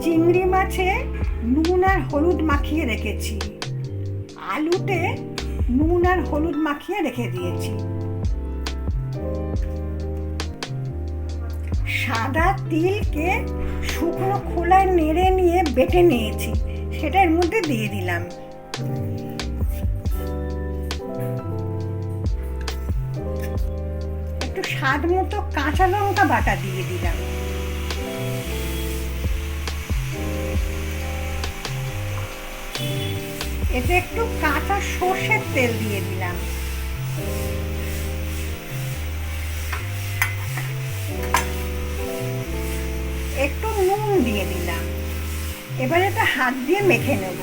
চিংড়ি মাছে নুন আর হলুদ মাখিয়ে রেখেছি, আলুতে নুন আর হলুদ মাখিয়ে রেখে দিয়েছি। সাদা তিলকে শুকনো খোলায় নেড়ে নিয়ে বেটে নিয়েছি, সেটা এর মধ্যে দিয়ে দিলাম। একটু স্বাদ মতো কাঁচা লঙ্কা বাটা দিয়ে দিলাম। এতে একটু কাঁচা সর্ষের তেল দিয়ে দিলাম। একটু নুন দিয়ে দিলাম। এবার এটা হাত দিয়ে মেখে নেব।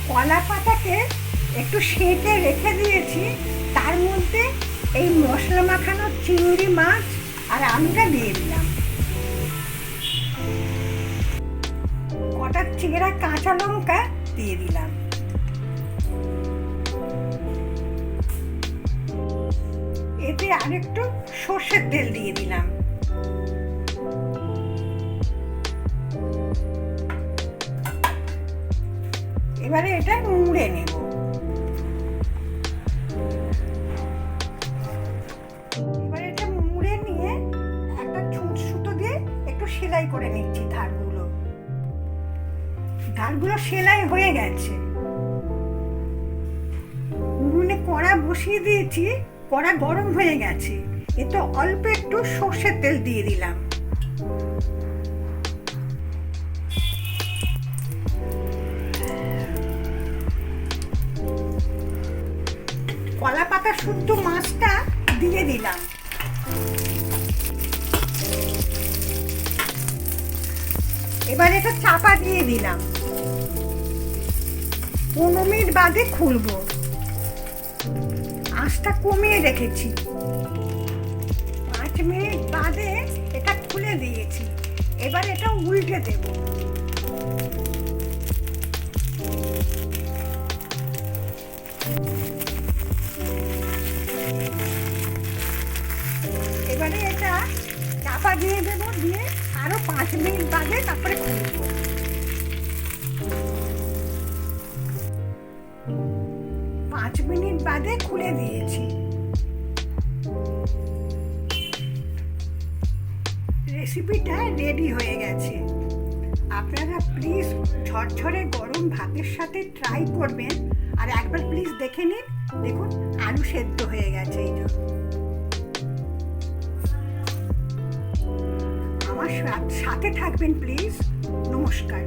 কলা পাতাকে একটু সেঁকে রেখে দিয়েছি, তার মধ্যে এই মশলা মাখানো চিংড়ি মাছ আর আলুটা দিয়ে দিলাম। কটা চেরা কাঁচা লঙ্কা দিয়ে দিলাম। এতে আরেকটু সর্ষের তেল দিয়ে দিলাম। এবারে এটা মুড়ে নেব। এবারে এটা মুড়ে নিয়ে একটা ছুঁচ সুতো দিয়ে একটু সেলাই করে নিচ্ছি ধারগুলো। ধারগুলো সেলাই হয়ে গেছে। উনুনে কড়া বসিয়ে দিয়েছি, কড়া গরম হয়ে গেছে। এতে অল্প একটু সর্ষের তেল দিয়ে দিলাম। কলা পাতা শুদ্ধ মাছটা দিয়ে দিলাম। এবার এটা চাপা দিয়ে দিলাম। 15 মিনিট বাদে খুলবো। আঁচটা কমিয়ে রেখেছি। 5 মিনিট বাদে এটা খুলে দিয়েছি। এবার এটা উল্টে দেব। এবারে এটা চাপা দিয়ে দেবো, দিয়ে আরো 5 মিনিট বাদে তারপরে খুলবো। 5 মিনিট বাদে খুলে দিয়েছি। রেসিপিটা রেডি হয়ে গেছে। আপনারা প্লিজ ঝরঝরে গরম ভাতের সাথে ট্রাই করবেন, আর একবার প্লিজ দেখে নিন। দেখুন আলু সেদ্ধ হয়ে গেছে। এই জন্য আমার সাথে থাকবেন প্লিজ। নমস্কার।